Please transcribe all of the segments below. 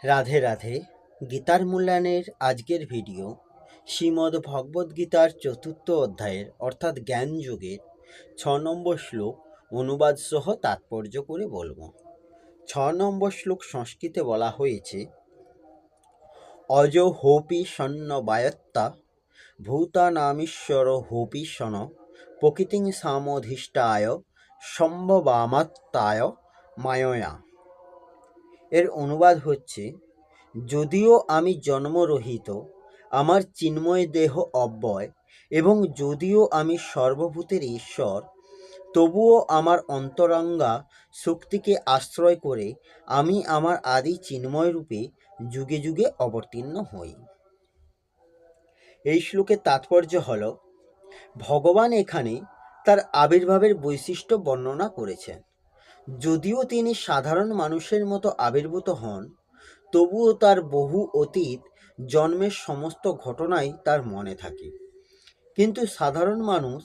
রাধে রাধে। গীতার মূল্যায়নের আজকের ভিডিও শ্রীমদ্ ভগবদ্গীতার চতুর্থ অধ্যায়ের অর্থাৎ জ্ঞান যোগের 6 নম্বর শ্লোক অনুবাদ সহ তাৎপর্য করে বলবো। 6 নম্বর শ্লোক সংস্কৃতে বলা হয়েছে, অজ হোপি সন্ন বায়ত্তা ভূতানামীশ্বর হোপি সন প্রকৃতিং সামধিষ্ঠায় সম্ভবামাত্তায় মায়য়া। এর অনুবাদ হচ্ছে, যদিও আমি জন্মরহিত, আমার চিন্ময় দেহ অব্যয় এবং যদিও আমি সর্বভূতের ঈশ্বর, তবুও আমার অন্তরঙ্গা শক্তিকে আশ্রয় করে আমি আমার আদি চিন্ময় রূপে যুগে যুগে অবতীর্ণ হই। এই শ্লোকের তাৎপর্য হল, ভগবান এখানে তার আবির্ভাবের বৈশিষ্ট্য বর্ণনা করেছেন। যদিও তিনি সাধারণ মানুষের মতো আবির্ভূত হন, তবুও তার বহু অতীত জন্মের সমস্ত ঘটনাই তার মনে থাকে। কিন্তু সাধারণ মানুষ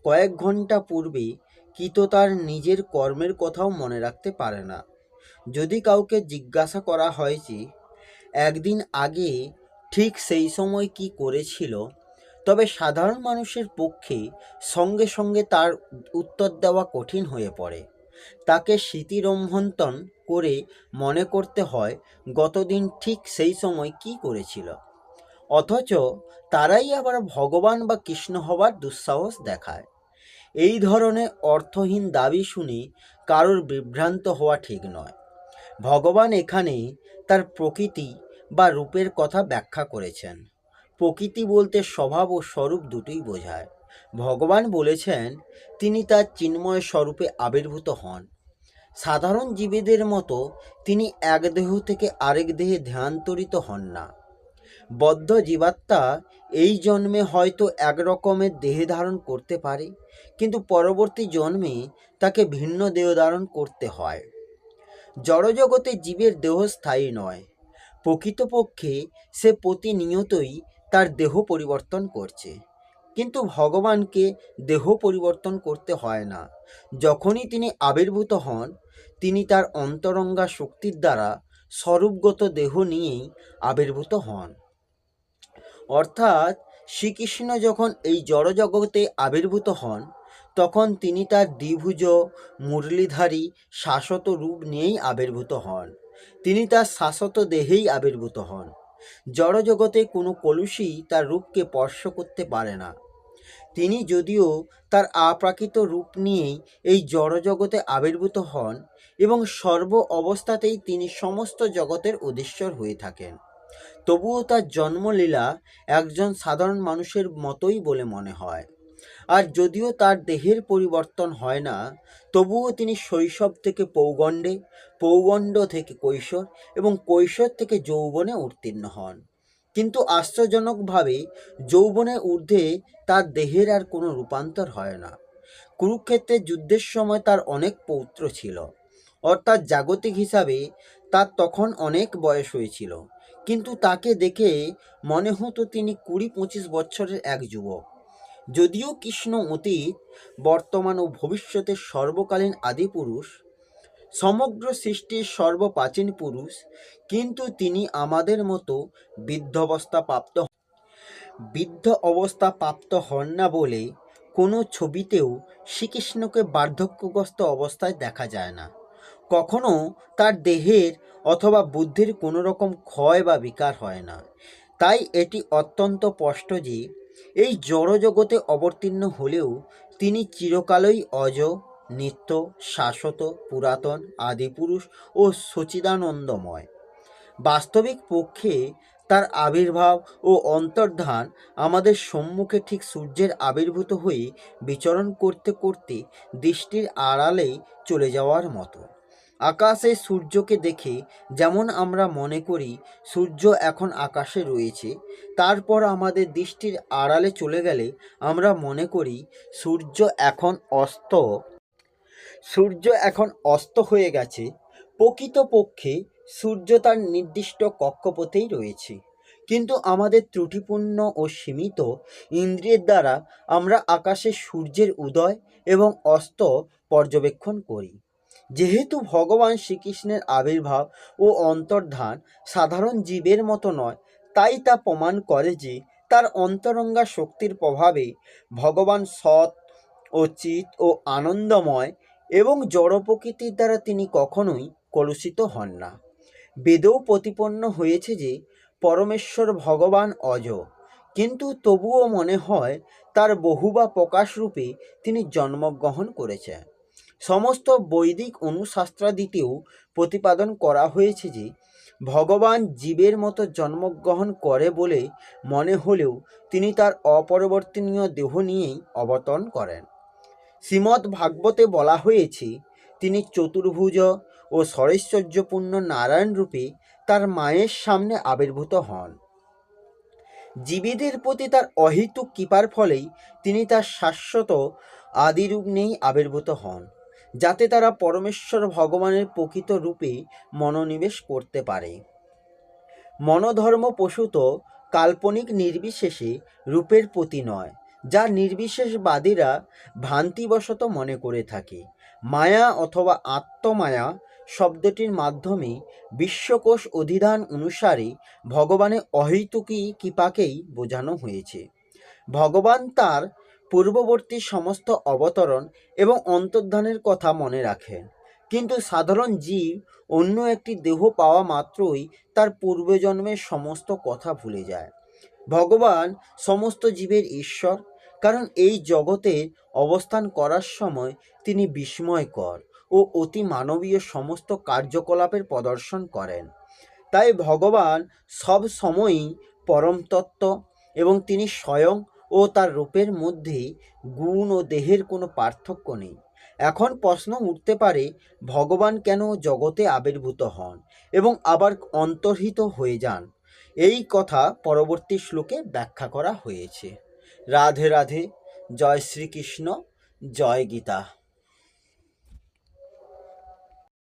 কয়েক ঘন্টা পূর্বে কৃত তার নিজের কর্মের কথাও মনে রাখতে পারে না। যদি কাউকে জিজ্ঞাসা করা হয় যে একদিন আগে ঠিক সেই সময় কি করেছিল, তবে সাধারণ মানুষের পক্ষে সঙ্গে সঙ্গে তার উত্তর দেওয়া কঠিন হয়ে পড়ে। তাকে স্মৃতিরোমন্থন করে মনে করতে হয় গতদিন ঠিক সেই সময় কি করেছিল। অথচ তারাই আবার ভগবান বা কৃষ্ণ হবার দুঃসাহস দেখায়। এই ধরনের অর্থহীন দাবি শুনে কারোর বিভ্রান্ত হওয়া ঠিক নয়। ভগবান এখানে তার প্রকৃতি বা রূপের কথা ব্যাখ্যা করেছেন। প্রকৃতি বলতে স্বভাব ও স্বরূপ দুটোই বোঝায়। ভগবান বলেছেন তিনি তার চিন্ময় স্বরূপে আবির্ভূত হন। সাধারণ জীবেদের মতো তিনি এক দেহ থেকে আরেক দেহে ধ্যানান্তরিত হন না। বদ্ধ জীবাত্মা এই জন্মে হয়তো এক রকমের দেহ ধারণ করতে পারে, কিন্তু পরবর্তী জন্মে তাকে ভিন্ন দেহ ধারণ করতে হয়। জড়জগতে জীবের দেহ স্থায়ী নয়। প্রকৃতপক্ষে সে প্রতিনিয়তই তার দেহ পরিবর্তন করছে, কিন্তু ভগবানকে দেহ পরিবর্তন করতে হয় না। যখনই তিনি আবির্ভূত হন, তিনি তার অন্তরঙ্গা শক্তির দ্বারা স্বরূপগত দেহ নিয়েই আবির্ভূত হন। অর্থাৎ শ্রীকৃষ্ণ যখন এই জড়জগতে আবির্ভূত হন, তখন তিনি তার দ্বিভুজ মুরলীধারী শাশ্বত রূপ নিয়েই আবির্ভূত হন। তিনি তার শাশ্বত দেহেই আবির্ভূত হন। জড়জগতে কোনো কলুষী তার রূপকে স্পর্শ করতে পারে না। তিনি যদিও তার অপ্রাকৃত রূপ নিয়েই এই জড়জগতে আবির্ভূত হন এবং সর্ব অবস্থাতেই তিনি সমস্ত জগতের অধীশ্বর হয়ে থাকেন, তবুও তার জন্মলীলা একজন সাধারণ মানুষের মতোই বলে মনে হয়। আর যদিও তার দেহের পরিবর্তন হয় না, তবুও তিনি শৈশব থেকে পৌগণ্ডে, পৌগণ্ড থেকে কৈশোর এবং কৈশোর থেকে যৌবনে উত্তীর্ণ হন। কিন্তু আশ্চর্যজনকভাবে যৌবনের ঊর্ধ্বে তার দেহের আর কোনো রূপান্তর হয় না। কুরুক্ষেত্রের যুদ্ধের সময় তার অনেক পৌত্র ছিল, অর্থাৎ জাগতিক হিসাবে তার তখন অনেক বয়স হয়েছিল, কিন্তু তাকে দেখে মনে হতো তিনি 20-25 বছরের এক যুবক। যদিও কৃষ্ণ অতীত, বর্তমান ও ভবিষ্যতের সর্বকালীন আদিপুরুষ, সমগ্র সৃষ্টির সর্বপ্রাচীন পুরুষ, কিন্তু তিনি আমাদের মতো বৃদ্ধ অবস্থা প্রাপ্ত হন না বলে কোনো ছবিতেও শ্রীকৃষ্ণকে বার্ধক্যগ্রস্ত অবস্থায় দেখা যায় না। কখনো তার দেহের অথবা বুদ্ধির কোনো রকম ক্ষয় বা বিকার হয় না। তাই এটি অত্যন্ত স্পষ্ট যে এই জড়জগতে অবতীর্ণ হলেও তিনি চিরকালই অজ, নিত্য, শাশ্বত, পুরাতন, আদিপুরুষ ও সচ্চিদানন্দময়। বাস্তবিক পক্ষে তার আবির্ভাব ও অন্তর্ধান আমাদের সম্মুখে ঠিক সূর্যের আবির্ভূত হয়ে বিচরণ করতে করতে দৃষ্টির আড়ালে চলে যাওয়ার মতো। আকাশে সূর্যকে দেখে যেমন আমরা মনে করি সূর্য এখন আকাশে রয়েছে, তারপর আমাদের দৃষ্টির আড়ালে চলে গেলে আমরা মনে করি সূর্য এখন অস্ত হয়ে গেছে। প্রকৃতপক্ষে সূর্য তার নির্দিষ্ট কক্ষপথেই রয়েছে, কিন্তু আমাদের ত্রুটিপূর্ণ ও সীমিত ইন্দ্রিয়ের দ্বারা আমরা আকাশে সূর্যের উদয় এবং অস্ত পর্যবেক্ষণ করি। যেহেতু ভগবান শ্রীকৃষ্ণের আবির্ভাব ও অন্তর্ধান সাধারণ জীবের মতো নয়, তাই তা প্রমাণ করে যে তার অন্তরঙ্গা শক্তির প্রভাবে ভগবান সৎ ও চিৎ ও আনন্দময় এবং জড় প্রকৃতির দ্বারা তিনি কখনোই কলুষিত হন না। বেদেও প্রতিপন্ন হয়েছে যে পরমেশ্বর ভগবান অজ, কিন্তু তবুও মনে হয় তার বহু বা প্রকাশ রূপে তিনি জন্মগ্রহণ করেছেন। সমস্ত বৈদিক অনুশাস্ত্রাদিতেও প্রতিপাদন করা হয়েছে যে ভগবান জীবের মতো জন্মগ্রহণ করে বলে মনে হলেও তিনি তার অপরিবর্তনীয় দেহ নিয়েই অবতরণ করেন। শ্রীমদ্ ভাগবতে বলা হয়েছে তিনি চতুর্ভুজ ও সরৈশ্বর্যপূর্ণ নারায়ণ রূপে তার মায়ের সামনে আবির্ভূত হন। জীবীদের প্রতি তার অহেতুক কৃপার ফলেই তিনি তার শাশ্বত আদিরূপ নিয়েই আবির্ভূত হন, যাতে তারা পরমেশ্বর ভগবানের প্রকৃত রূপে মনোনিবেশ করতে পারে। মনোধর্ম প্রসূত কাল্পনিক নির্বিশেষে রূপের প্রতি নয়, যা নির্বিশেষবাদীরা ভ্রান্তিবশত মনে করে থাকে। মায়া অথবা আত্মমায়া শব্দটির মাধ্যমে বিশ্বকোষ অধিধান অনুসারে ভগবানের অহৈতুকী কৃপাকেই বোঝানো হয়েছে। ভগবান তার পূর্ববর্তী সমস্ত অবতরণ এবং অন্তর্ধানের কথা মনে রাখেন, কিন্তু সাধারণ জীব অন্য একটি দেহ পাওয়া মাত্রই তার পূর্বজন্মের সমস্ত কথা ভুলে যায়। ভগবান সমস্ত জীবের ঈশ্বর, কারণ এই জগতে অবস্থান করার সময় তিনি বিস্ময়কর ও অতি মানবীয় সমস্ত কার্যকলাপের প্রদর্শন করেন। তাই ভগবান সব সময়ই পরম তত্ত্ব এবং তিনি স্বয়ং ও তার রূপের মধ্যে গুণ ও দেহের কোনো পার্থক্য নেই। এখন প্রশ্ন উঠতে পারে, ভগবান কেন জগতে আবির্ভূত হন এবং আবার অন্তর্হিত হয়ে যান? এই কথা পরবর্তী শ্লোকে ব্যাখ্যা করা হয়েছে। রাধে রাধে। জয় শ্রীকৃষ্ণ। জয় গীতা।